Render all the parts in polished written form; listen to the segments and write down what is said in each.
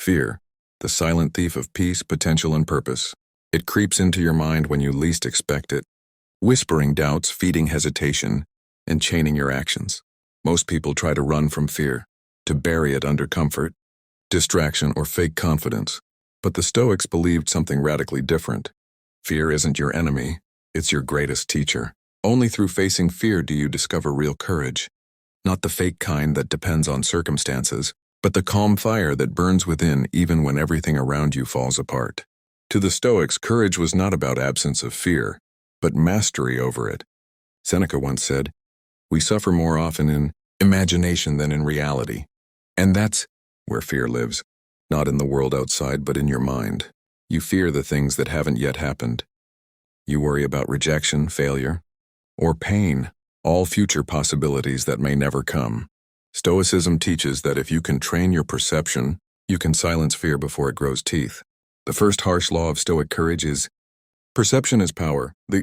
Fear, the silent thief of peace, potential, and purpose. It creeps into your mind when you least expect it, whispering doubts, feeding hesitation, and chaining your actions. Most people try to run from fear, to bury it under comfort, distraction, or fake confidence. But the Stoics believed something radically different. Fear isn't your enemy, it's your greatest teacher. Only through facing fear do you discover real courage. Not the fake kind that depends on circumstances, but the calm fire that burns within even when everything around you falls apart. To the Stoics, courage was not about absence of fear, but mastery over it. Seneca once said, "We suffer more often in imagination than in reality." And that's where fear lives, not in the world outside, but in your mind. You fear the things that haven't yet happened. You worry about rejection, failure, or pain, all future possibilities that may never come. Stoicism teaches that if you can train your perception, you can silence fear before it grows teeth. The first harsh law of Stoic courage is, perception is power. The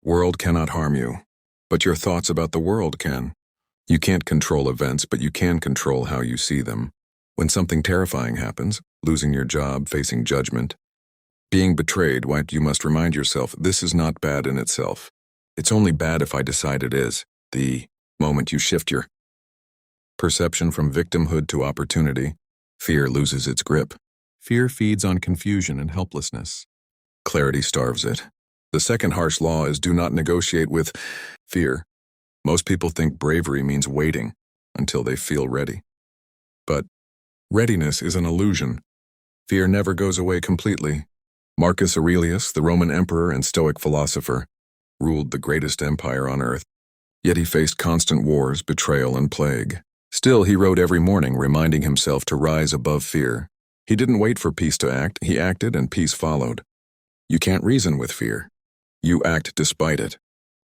world cannot harm you, but your thoughts about the world can. You can't control events, but you can control how you see them. When something terrifying happens, losing your job, facing judgment, being betrayed, you must remind yourself, this is not bad in itself. It's only bad if I decide it is. The moment you shift your perception from victimhood to opportunity, fear loses its grip. Fear feeds on confusion and helplessness. Clarity starves it. The second harsh law is do not negotiate with fear. Most people think bravery means waiting until they feel ready. But readiness is an illusion. Fear never goes away completely. Marcus Aurelius, the Roman emperor and Stoic philosopher, ruled the greatest empire on earth. Yet he faced constant wars, betrayal, and plague. Still, he wrote every morning, reminding himself to rise above fear. He didn't wait for peace to act, he acted and peace followed. You can't reason with fear. You act despite it.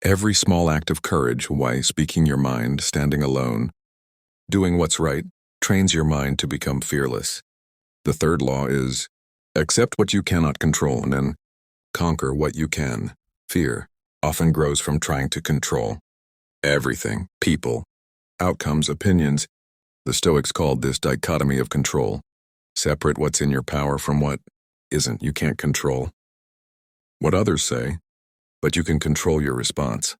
Every small act of courage, speaking your mind, standing alone, doing what's right, trains your mind to become fearless. The third law is, accept what you cannot control and then conquer what you can. Fear often grows from trying to control everything, people, outcomes, opinions. The Stoics called this dichotomy of control. Separate what's in your power from what isn't. You can't control what others say, but you can control your response.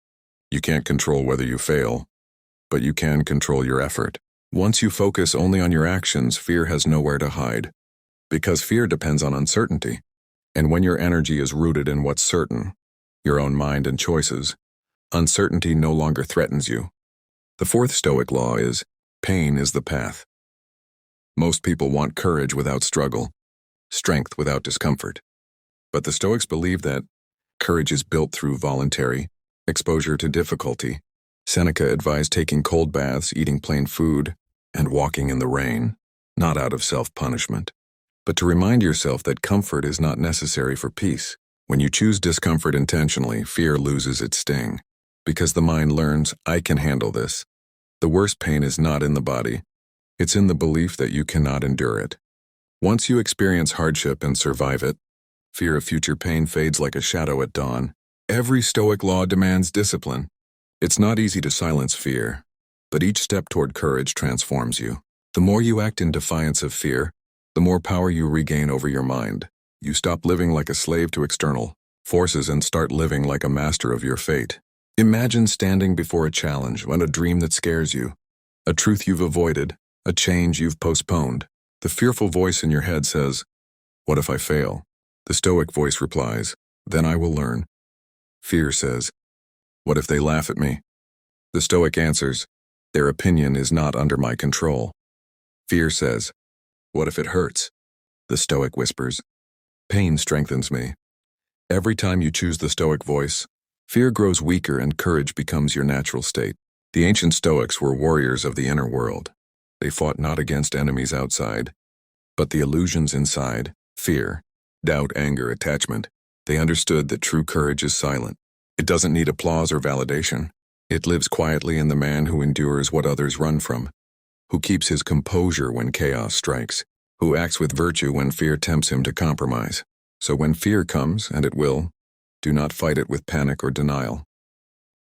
You can't control whether you fail, but you can control your effort. Once you focus only on your actions, fear has nowhere to hide, because fear depends on uncertainty. And when your energy is rooted in what's certain, your own mind and choices, uncertainty no longer threatens you. The fourth Stoic law is, pain is the path. Most people want courage without struggle, strength without discomfort. But the Stoics believe that courage is built through voluntary exposure to difficulty. Seneca advised taking cold baths, eating plain food, and walking in the rain, not out of self-punishment, but to remind yourself that comfort is not necessary for peace. When you choose discomfort intentionally, fear loses its sting, because the mind learns, I can handle this. The worst pain is not in the body. It's in the belief that you cannot endure it. Once you experience hardship and survive it, fear of future pain fades like a shadow at dawn. Every Stoic law demands discipline. It's not easy to silence fear, but each step toward courage transforms you. The more you act in defiance of fear, the more power you regain over your mind. You stop living like a slave to external forces and start living like a master of your fate. Imagine standing before a challenge, a dream that scares you, a truth you've avoided, a change you've postponed. The fearful voice in your head says, what if I fail? The Stoic voice replies, then I will learn. Fear says, what if they laugh at me? The Stoic answers, their opinion is not under my control. Fear says, what if it hurts? The Stoic whispers, pain strengthens me. Every time you choose the Stoic voice, fear grows weaker and courage becomes your natural state. The ancient Stoics were warriors of the inner world. They fought not against enemies outside, but the illusions inside, fear, doubt, anger, attachment. They understood that true courage is silent. It doesn't need applause or validation. It lives quietly in the man who endures what others run from, who keeps his composure when chaos strikes, who acts with virtue when fear tempts him to compromise. So when fear comes, and it will, do not fight it with panic or denial.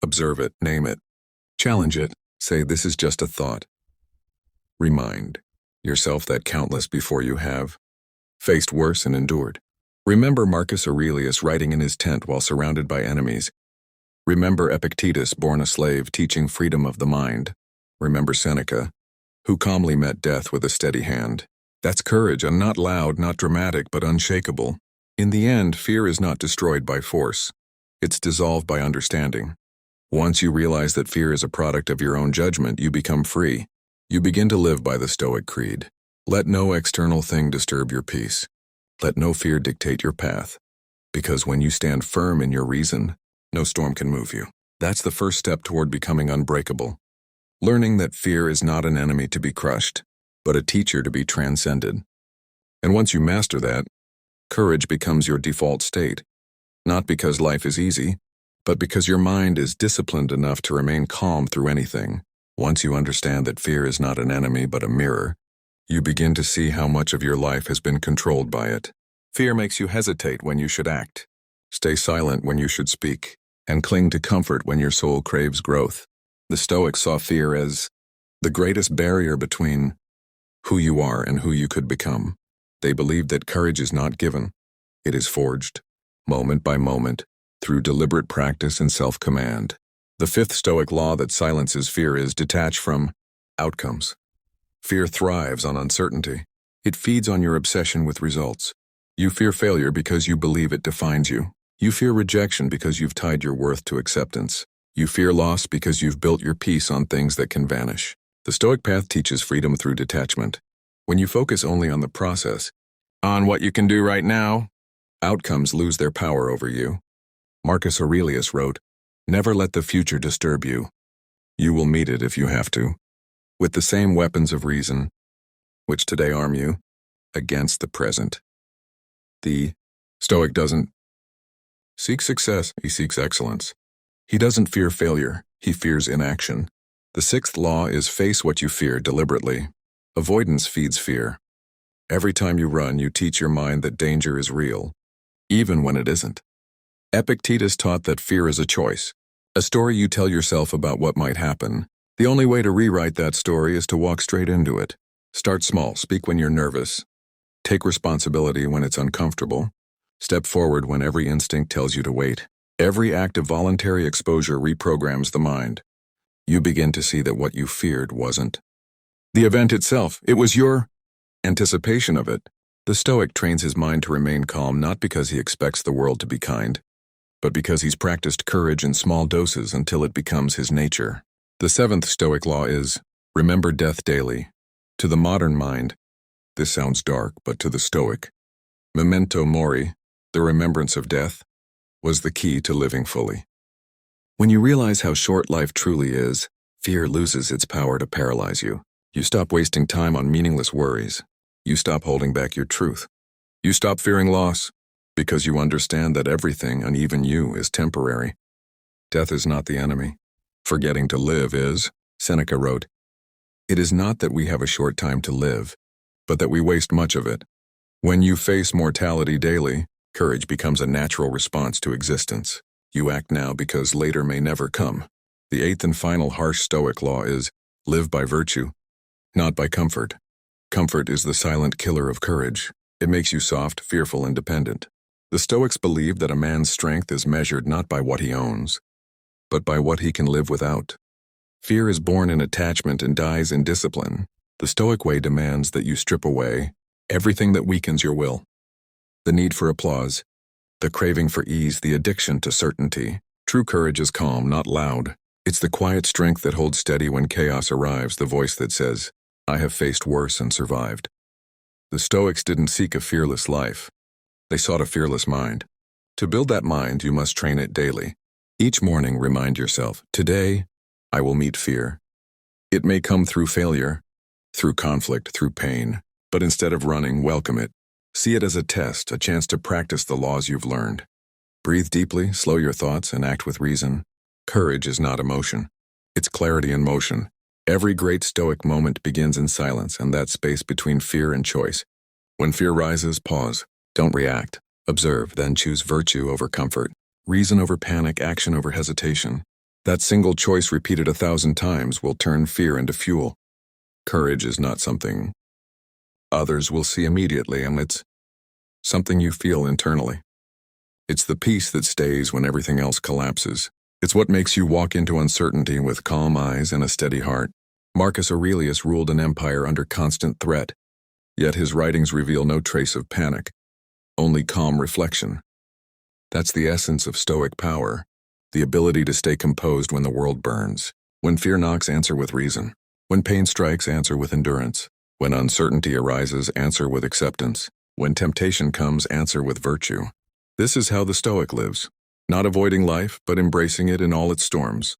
Observe it, name it, challenge it, say this is just a thought. Remind, yourself that countless before you have faced worse and endured. Remember Marcus Aurelius writing in his tent while surrounded by enemies. Remember Epictetus, born a slave, teaching freedom of the mind. Remember Seneca, who calmly met death with a steady hand. That's courage, and not loud, not dramatic, but unshakable. In the end, fear is not destroyed by force. It's dissolved by understanding. Once you realize that fear is a product of your own judgment, you become free. You begin to live by the Stoic creed. Let no external thing disturb your peace. Let no fear dictate your path. Because when you stand firm in your reason, no storm can move you. That's the first step toward becoming unbreakable. Learning that fear is not an enemy to be crushed, but a teacher to be transcended. And once you master that, courage becomes your default state. Not because life is easy, but because your mind is disciplined enough to remain calm through anything. Once you understand that fear is not an enemy but a mirror, you begin to see how much of your life has been controlled by it. Fear makes you hesitate when you should act, stay silent when you should speak, and cling to comfort when your soul craves growth. The Stoics saw fear as the greatest barrier between who you are and who you could become. They believed that courage is not given. It is forged, moment by moment, through deliberate practice and self-command. The fifth Stoic law that silences fear is detach from outcomes. Fear thrives on uncertainty. It feeds on your obsession with results. You fear failure because you believe it defines you. You fear rejection because you've tied your worth to acceptance. You fear loss because you've built your peace on things that can vanish. The Stoic path teaches freedom through detachment. When you focus only on the process, on what you can do right now, outcomes lose their power over you. Marcus Aurelius wrote, "Never let the future disturb you. You will meet it if you have to, with the same weapons of reason, which today arm you, against the present." The Stoic doesn't seek success, he seeks excellence. He doesn't fear failure, he fears inaction. The sixth law is face what you fear deliberately. Avoidance feeds fear. Every time you run, you teach your mind that danger is real, even when it isn't. Epictetus taught that fear is a choice, a story you tell yourself about what might happen. The only way to rewrite that story is to walk straight into it. Start small, speak when you're nervous. Take responsibility when it's uncomfortable. Step forward when every instinct tells you to wait. Every act of voluntary exposure reprograms the mind. You begin to see that what you feared wasn't the event itself, it was your anticipation of it. The Stoic trains his mind to remain calm not because he expects the world to be kind, but because he's practiced courage in small doses until it becomes his nature. The seventh Stoic law is, remember death daily. To the modern mind, this sounds dark, but to the Stoic, memento mori, the remembrance of death, was the key to living fully. When you realize how short life truly is, fear loses its power to paralyze you. You stop wasting time on meaningless worries. You stop holding back your truth. You stop fearing loss, because you understand that everything, and even you, is temporary. Death is not the enemy. Forgetting to live is, Seneca wrote, "It is not that we have a short time to live, but that we waste much of it." When you face mortality daily, courage becomes a natural response to existence. You act now because later may never come. The eighth and final harsh Stoic law is, live by virtue, not by comfort. Comfort is the silent killer of courage. It makes you soft, fearful, and dependent. The Stoics believe that a man's strength is measured not by what he owns, but by what he can live without. Fear is born in attachment and dies in discipline. The Stoic way demands that you strip away everything that weakens your will. The need for applause, the craving for ease, the addiction to certainty. True courage is calm, not loud. It's the quiet strength that holds steady when chaos arrives, the voice that says, "I have faced worse and survived." The Stoics didn't seek a fearless life. They sought a fearless mind. To build that mind, you must train it daily. Each morning, remind yourself, today, I will meet fear. It may come through failure, through conflict, through pain, but instead of running, welcome it. See it as a test, a chance to practice the laws you've learned. Breathe deeply, slow your thoughts, and act with reason. Courage is not emotion. It's clarity in motion. Every great Stoic moment begins in silence and that space between fear and choice. When fear rises, pause. Don't react. Observe, then choose virtue over comfort, reason over panic, action over hesitation. That single choice repeated 1,000 times will turn fear into fuel. Courage is not something Others will see immediately, and it's something you feel internally. It's the peace that stays when everything else collapses. It's what makes you walk into uncertainty with calm eyes and a steady heart. Marcus Aurelius ruled an empire under constant threat, yet his writings reveal no trace of panic, only calm reflection. That's the essence of Stoic power, the ability to stay composed when the world burns. When fear knocks, answer with reason. When pain strikes, answer with endurance. When uncertainty arises, answer with acceptance. When temptation comes, answer with virtue. This is how the Stoic lives, not avoiding life, but embracing it in all its storms.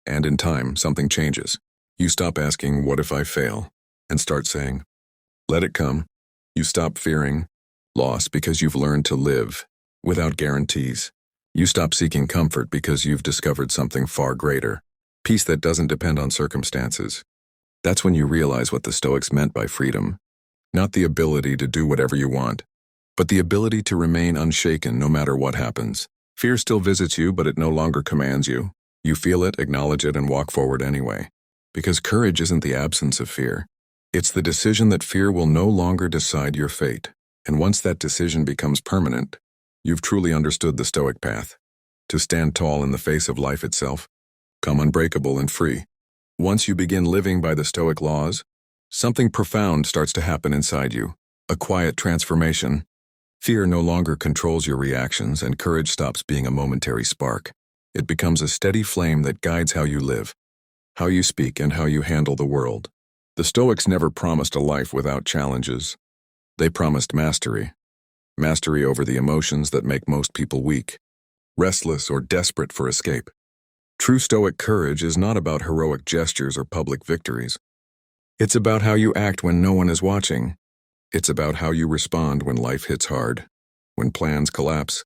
And in time, something changes. You stop asking, "What if I fail?" and start saying, "Let it come." You stop fearing loss because you've learned to live without guarantees. You stop seeking comfort because you've discovered something far greater, peace that doesn't depend on circumstances. That's when you realize what the Stoics meant by freedom. Not the ability to do whatever you want, but the ability to remain unshaken no matter what happens. Fear still visits you, but it no longer commands you. You feel it, acknowledge it, and walk forward anyway. Because courage isn't the absence of fear. It's the decision that fear will no longer decide your fate. And once that decision becomes permanent, you've truly understood the Stoic path. To stand tall in the face of life itself, come unbreakable and free. Once you begin living by the Stoic laws, something profound starts to happen inside you. A quiet transformation. Fear no longer controls your reactions, and courage stops being a momentary spark. It becomes a steady flame that guides how you live, how you speak, and how you handle the world. The Stoics never promised a life without challenges. They promised mastery. Mastery over the emotions that make most people weak, restless, or desperate for escape. True Stoic courage is not about heroic gestures or public victories. It's about how you act when no one is watching. It's about how you respond when life hits hard, when plans collapse,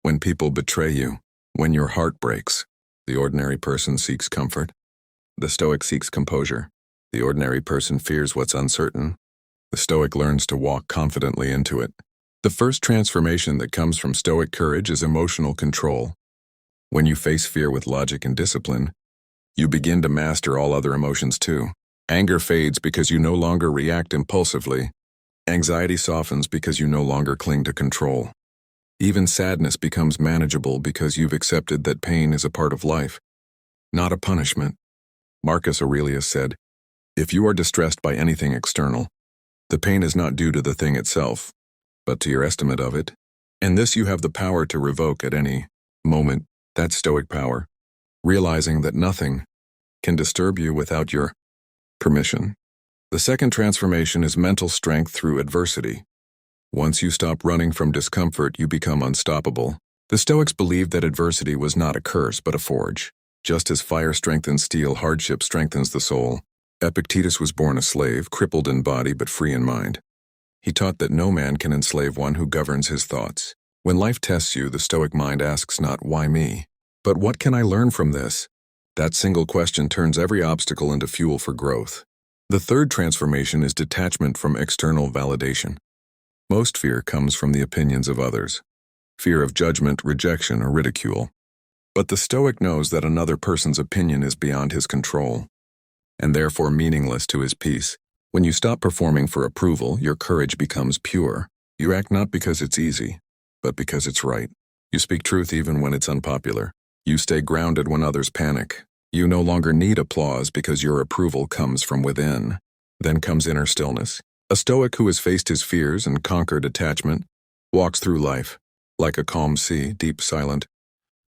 when people betray you, when your heart breaks. The ordinary person seeks comfort. The Stoic seeks composure. The ordinary person fears what's uncertain. The Stoic learns to walk confidently into it. The first transformation that comes from Stoic courage is emotional control. When you face fear with logic and discipline, you begin to master all other emotions too. Anger fades because you no longer react impulsively. Anxiety softens because you no longer cling to control. Even sadness becomes manageable because you've accepted that pain is a part of life, not a punishment. Marcus Aurelius said, "If you are distressed by anything external, the pain is not due to the thing itself, but to your estimate of it. And this you have the power to revoke at any moment." That's Stoic power, realizing that nothing can disturb you without your permission. The second transformation is mental strength through adversity. Once you stop running from discomfort, you become unstoppable. The Stoics believed that adversity was not a curse but a forge. Just as fire strengthens steel, hardship strengthens the soul. Epictetus was born a slave, crippled in body but free in mind. He taught that no man can enslave one who governs his thoughts. When life tests you, the Stoic mind asks not, "Why me?" but "What can I learn from this?" That single question turns every obstacle into fuel for growth. The third transformation is detachment from external validation. Most fear comes from the opinions of others. Fear of judgment, rejection, or ridicule. But the Stoic knows that another person's opinion is beyond his control, and therefore meaningless to his peace. When you stop performing for approval, your courage becomes pure. You act not because it's easy, but because it's right. You speak truth even when it's unpopular. You stay grounded when others panic. You no longer need applause because your approval comes from within. Then comes inner stillness. A Stoic who has faced his fears and conquered attachment walks through life like a calm sea, deep, silent,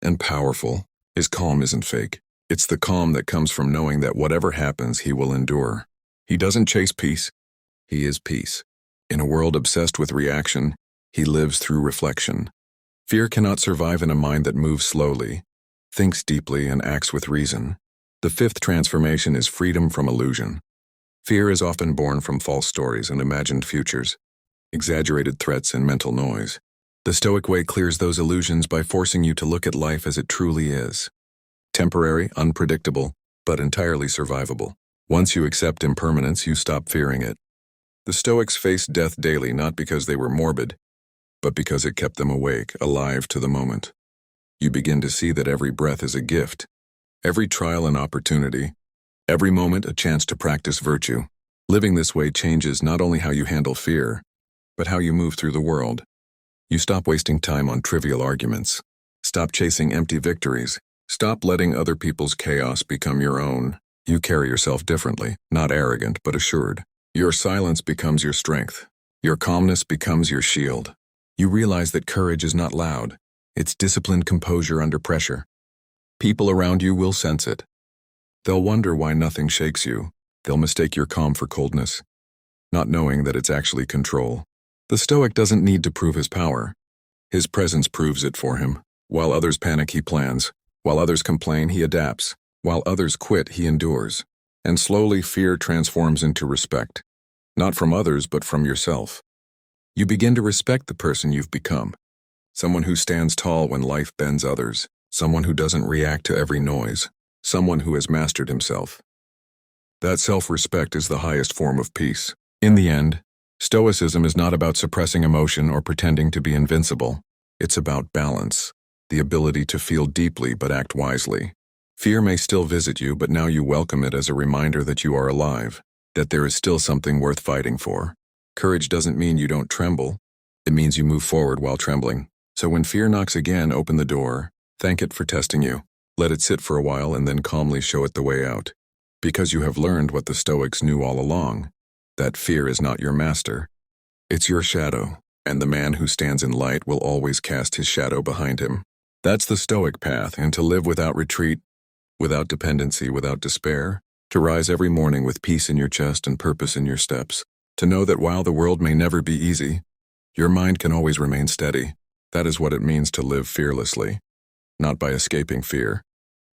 and powerful. His calm isn't fake. It's the calm that comes from knowing that whatever happens, he will endure. He doesn't chase peace. He is peace. In a world obsessed with reaction, he lives through reflection. Fear cannot survive in a mind that moves slowly, thinks deeply, and acts with reason. The fifth transformation is freedom from illusion. Fear is often born from false stories and imagined futures, exaggerated threats and mental noise. The Stoic way clears those illusions by forcing you to look at life as it truly is. Temporary, unpredictable, but entirely survivable. Once you accept impermanence, you stop fearing it. The Stoics faced death daily not because they were morbid, but because it kept them awake, alive to the moment. You begin to see that every breath is a gift, every trial an opportunity, every moment a chance to practice virtue. Living this way changes not only how you handle fear, but how you move through the world. You stop wasting time on trivial arguments. Stop chasing empty victories. Stop letting other people's chaos become your own. You carry yourself differently, not arrogant, but assured. Your silence becomes your strength. Your calmness becomes your shield. You realize that courage is not loud. It's disciplined composure under pressure. People around you will sense it. They'll wonder why nothing shakes you. They'll mistake your calm for coldness, not knowing that it's actually control. The Stoic doesn't need to prove his power. His presence proves it for him. While others panic, he plans. While others complain, he adapts. While others quit, he endures. And slowly, fear transforms into respect. Not from others, but from yourself. You begin to respect the person you've become. Someone who stands tall when life bends others. Someone who doesn't react to every noise. Someone who has mastered himself. That self-respect is the highest form of peace. In the end, Stoicism is not about suppressing emotion or pretending to be invincible. It's about balance, the ability to feel deeply but act wisely. Fear may still visit you, but now you welcome it as a reminder that you are alive, that there is still something worth fighting for. Courage doesn't mean you don't tremble. It means you move forward while trembling. So when fear knocks again, open the door. Thank it for testing you. Let it sit for a while and then calmly show it the way out. Because you have learned what the Stoics knew all along, that fear is not your master. It's your shadow, and the man who stands in light will always cast his shadow behind him. That's the Stoic path, and to live without retreat, without dependency, without despair, to rise every morning with peace in your chest and purpose in your steps, to know that while the world may never be easy, your mind can always remain steady. That is what it means to live fearlessly, not by escaping fear,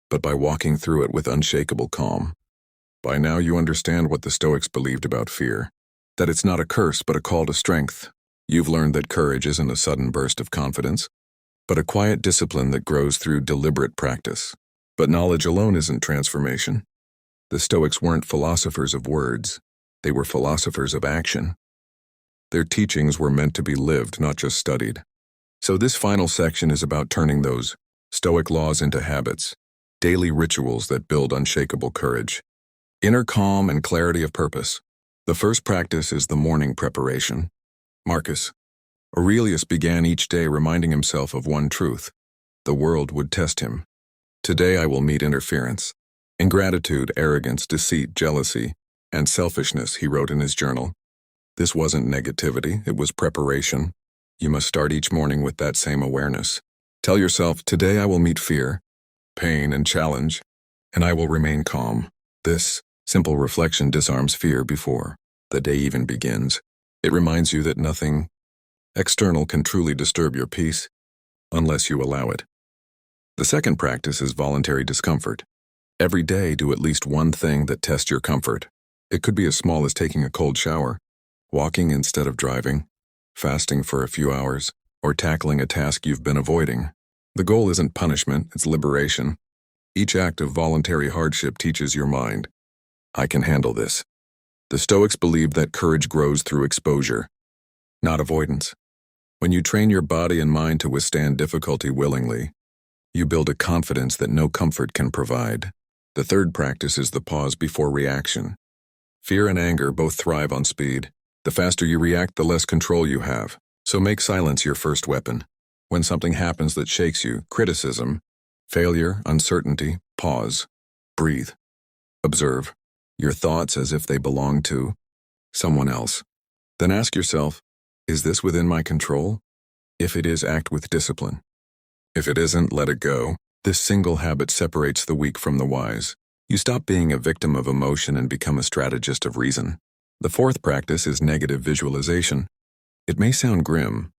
but by walking through it with unshakable calm. By now you understand what the Stoics believed about fear, that it's not a curse but a call to strength. You've learned that courage isn't a sudden burst of confidence, but a quiet discipline that grows through deliberate practice. But knowledge alone isn't transformation. The Stoics weren't philosophers of words, they were philosophers of action. Their teachings were meant to be lived, not just studied. So this final section is about turning those Stoic laws into habits, daily rituals that build unshakable courage. Inner calm and clarity of purpose. The first practice is the morning preparation. Marcus Aurelius began each day reminding himself of one truth. The world would test him. Today I will meet interference. Ingratitude, arrogance, deceit, jealousy, and selfishness, he wrote in his journal. This wasn't negativity, it was preparation. You must start each morning with that same awareness. Tell yourself, today I will meet fear, pain, and challenge, and I will remain calm. This simple reflection disarms fear before the day even begins. It reminds you that nothing external can truly disturb your peace unless you allow it. The second practice is voluntary discomfort. Every day, do at least one thing that tests your comfort. It could be as small as taking a cold shower, walking instead of driving, fasting for a few hours, or tackling a task you've been avoiding. The goal isn't punishment, it's liberation. Each act of voluntary hardship teaches your mind, I can handle this. The Stoics believed that courage grows through exposure, not avoidance. When you train your body and mind to withstand difficulty willingly, you build a confidence that no comfort can provide. The third practice is the pause before reaction. Fear and anger both thrive on speed. The faster you react, the less control you have. So make silence your first weapon. When something happens that shakes you, criticism, failure, uncertainty, pause, breathe, observe your thoughts as if they belong to someone else. Then ask yourself, is this within my control? If it is, act with discipline. If it isn't, let it go. This single habit separates the weak from the wise. You stop being a victim of emotion and become a strategist of reason. The fourth practice is negative visualization. It may sound grim,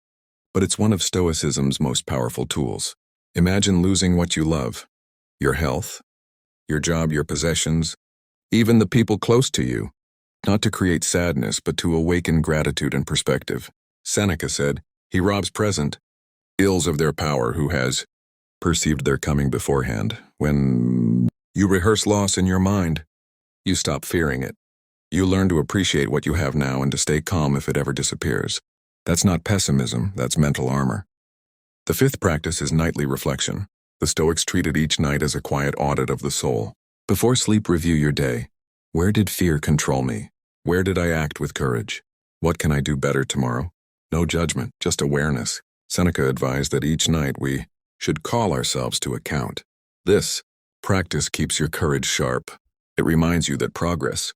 but it's one of Stoicism's most powerful tools. Imagine losing what you love, your health, your job, your possessions, even the people close to you, not to create sadness, but to awaken gratitude and perspective. Seneca said, he robs present ills of their power who has perceived their coming beforehand. When you rehearse loss in your mind, you stop fearing it. You learn to appreciate what you have now and to stay calm if it ever disappears. That's not pessimism, that's mental armor. The fifth practice is nightly reflection. The Stoics treated each night as a quiet audit of the soul. Before sleep, review your day. Where did fear control me? Where did I act with courage? What can I do better tomorrow? No judgment, just awareness. Seneca advised that each night we should call ourselves to account. This practice keeps your courage sharp. It reminds you that progress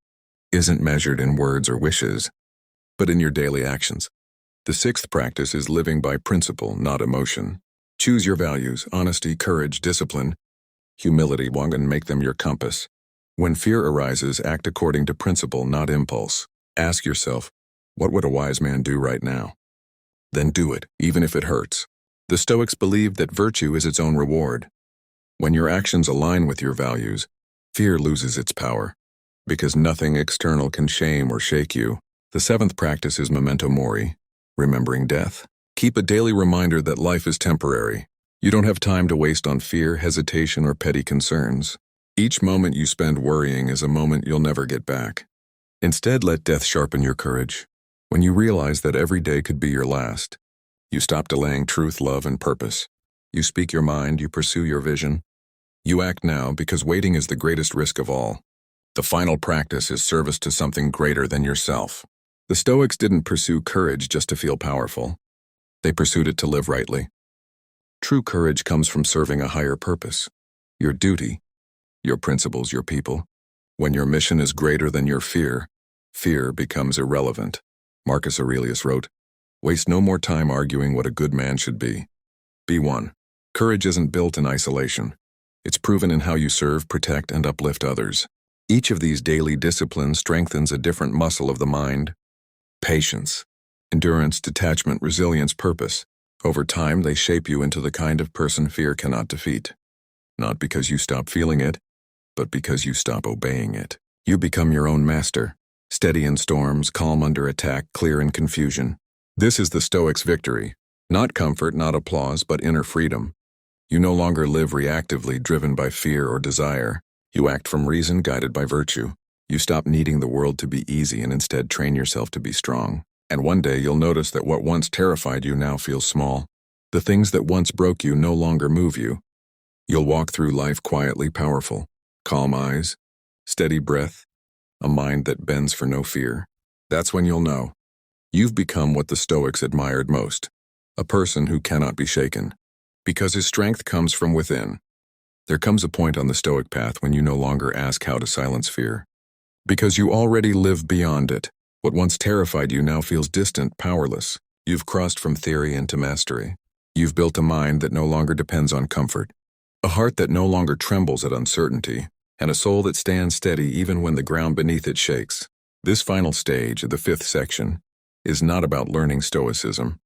isn't measured in words or wishes, but in your daily actions. The sixth practice is living by principle, not emotion. Choose your values: honesty, courage, discipline, humility, and make them your compass. When fear arises, act according to principle, not impulse. Ask yourself, what would a wise man do right now? Then do it, even if it hurts. The Stoics believed that virtue is its own reward. When your actions align with your values, fear loses its power, because nothing external can shame or shake you. The seventh practice is memento mori, remembering death. Keep a daily reminder that life is temporary. You don't have time to waste on fear, hesitation, or petty concerns. Each moment you spend worrying is a moment you'll never get back. Instead, let death sharpen your courage. When you realize that every day could be your last, you stop delaying truth, love, and purpose. You speak your mind, you pursue your vision. You act now because waiting is the greatest risk of all. The final practice is service to something greater than yourself. The Stoics didn't pursue courage just to feel powerful. They pursued it to live rightly. True courage comes from serving a higher purpose, your duty, your principles, your people. When your mission is greater than your fear, fear becomes irrelevant. Marcus Aurelius wrote, "Waste no more time arguing what a good man should be. Be one." Courage isn't built in isolation. It's proven in how you serve, protect, and uplift others. Each of these daily disciplines strengthens a different muscle of the mind: patience, endurance, detachment, resilience, purpose. Over time, they shape you into the kind of person fear cannot defeat. Not because you stop feeling it, but because you stop obeying it. You become your own master, steady in storms, calm under attack, clear in confusion. This is the Stoics' victory. Not comfort, not applause, but inner freedom. You no longer live reactively, driven by fear or desire. You act from reason, guided by virtue. You stop needing the world to be easy and instead train yourself to be strong. And one day you'll notice that what once terrified you now feels small. The things that once broke you no longer move you. You'll walk through life quietly powerful. Calm eyes, steady breath, a mind that bends for no fear. That's when you'll know you've become what the Stoics admired most, a person who cannot be shaken, because his strength comes from within. There comes a point on the Stoic path when you no longer ask how to silence fear, because you already live beyond it. What once terrified you now feels distant, powerless. You've crossed from theory into mastery. You've built a mind that no longer depends on comfort, a heart that no longer trembles at uncertainty, and a soul that stands steady even when the ground beneath it shakes. This final stage of the fifth section is not about learning Stoicism.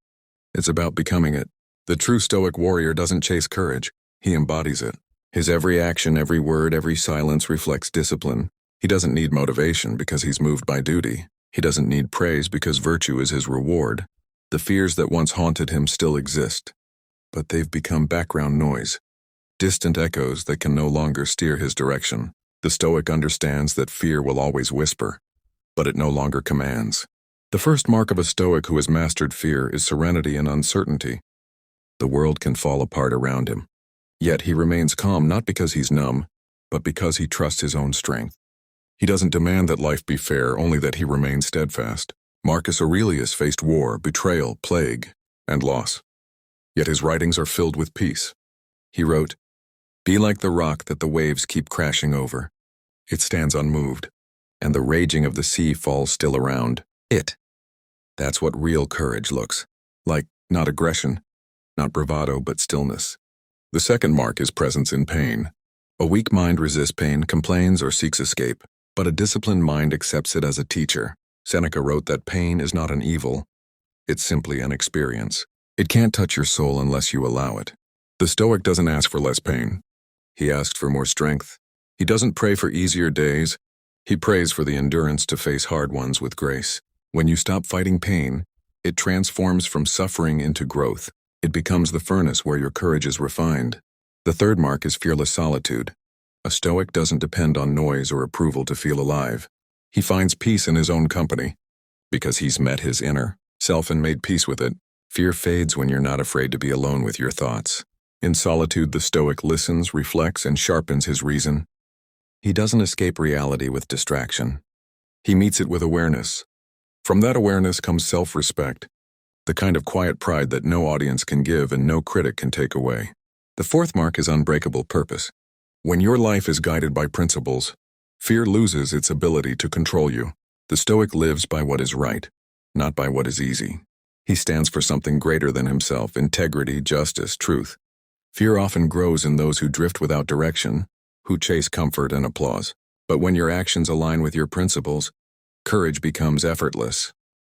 It's about becoming it. The true Stoic warrior doesn't chase courage, he embodies it. His every action, every word, every silence reflects discipline. He doesn't need motivation because he's moved by duty. He doesn't need praise because virtue is his reward. The fears that once haunted him still exist, but they've become background noise, distant echoes that can no longer steer his direction. The Stoic understands that fear will always whisper, but it no longer commands. The first mark of a Stoic who has mastered fear is serenity and uncertainty. The world can fall apart around him, yet he remains calm not because he's numb, but because he trusts his own strength. He doesn't demand that life be fair, only that he remain steadfast. Marcus Aurelius faced war, betrayal, plague, and loss. Yet his writings are filled with peace. He wrote, "Be like the rock that the waves keep crashing over. It stands unmoved, and the raging of the sea falls still around it." That's what real courage looks like, not aggression, not bravado, but stillness. The second mark is presence in pain. A weak mind resists pain, complains, or seeks escape, but a disciplined mind accepts it as a teacher. Seneca wrote that pain is not an evil, it's simply an experience. It can't touch your soul unless you allow it. The Stoic doesn't ask for less pain. He asks for more strength. He doesn't pray for easier days. He prays for the endurance to face hard ones with grace. When you stop fighting pain, it transforms from suffering into growth. It becomes the furnace where your courage is refined. The third mark is fearless solitude. A Stoic doesn't depend on noise or approval to feel alive. He finds peace in his own company, because he's met his inner self and made peace with it. Fear fades when you're not afraid to be alone with your thoughts. In solitude, the Stoic listens, reflects, and sharpens his reason. He doesn't escape reality with distraction. He meets it with awareness. From that awareness comes self-respect, the kind of quiet pride that no audience can give and no critic can take away. The fourth mark is unbreakable purpose. When your life is guided by principles, fear loses its ability to control you. The Stoic lives by what is right, not by what is easy. He stands for something greater than himself: integrity, justice, truth. Fear often grows in those who drift without direction, who chase comfort and applause. But when your actions align with your principles, courage becomes effortless.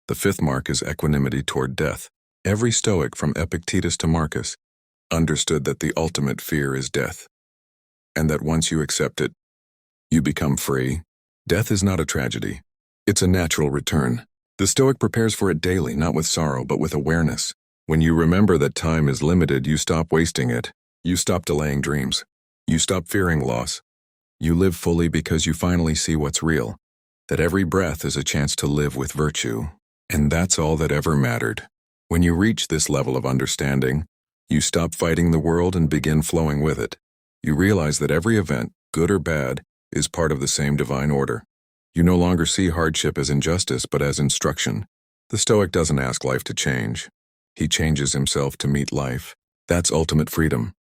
The fifth mark is equanimity toward death. Every Stoic, from Epictetus to Marcus, understood that the ultimate fear is death, and that once you accept it, you become free. Death is not a tragedy. It's a natural return. The Stoic prepares for it daily, not with sorrow, but with awareness. When you remember that time is limited, you stop wasting it. You stop delaying dreams. You stop fearing loss. You live fully because you finally see what's real, that every breath is a chance to live with virtue. And that's all that ever mattered. When you reach this level of understanding, you stop fighting the world and begin flowing with it. You realize that every event, good or bad, is part of the same divine order. You no longer see hardship as injustice, but as instruction. The Stoic doesn't ask life to change. He changes himself to meet life. That's ultimate freedom,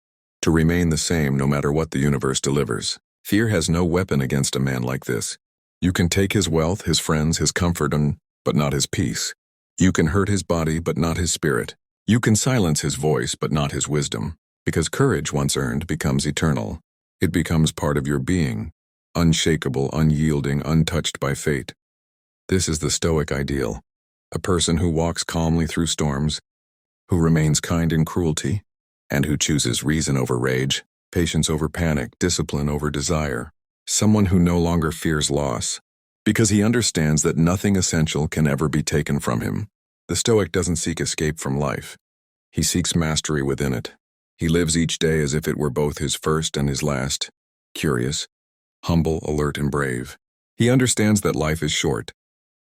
to remain the same no matter what the universe delivers. Fear has no weapon against a man like this. You can take his wealth, his friends, his comfort, but not his peace. You can hurt his body, but not his spirit. You can silence his voice, but not his wisdom. Because courage, once earned, becomes eternal. It becomes part of your being, unshakable, unyielding, untouched by fate. This is the Stoic ideal. A person who walks calmly through storms, who remains kind in cruelty, and who chooses reason over rage, patience over panic, discipline over desire. Someone who no longer fears loss, because he understands that nothing essential can ever be taken from him. The Stoic doesn't seek escape from life. He seeks mastery within it. He lives each day as if it were both his first and his last, curious, humble, alert, and brave. He understands that life is short,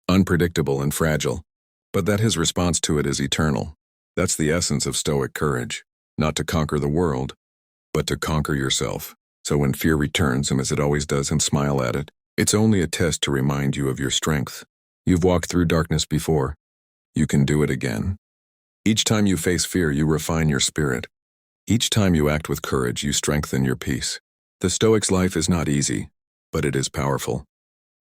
unpredictable, and fragile, but that his response to it is eternal. That's the essence of Stoic courage, not to conquer the world, but to conquer yourself. So when fear returns, as it always does, and smile at it, it's only a test to remind you of your strength. You've walked through darkness before. You can do it again. Each time you face fear, you refine your spirit. Each time you act with courage, you strengthen your peace. The Stoic's life is not easy, but it is powerful.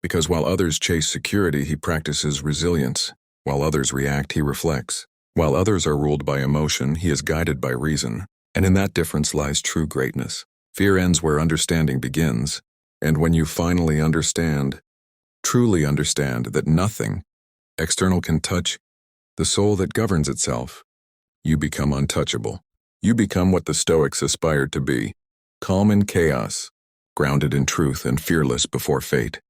Because while others chase security, he practices resilience. While others react, he reflects. While others are ruled by emotion, he is guided by reason. And in that difference lies true greatness. Fear ends where understanding begins. And when you finally understand, truly understand, that nothing external can touch the soul that governs itself, you become untouchable. You become what the Stoics aspired to be: calm in chaos, grounded in truth, and fearless before fate.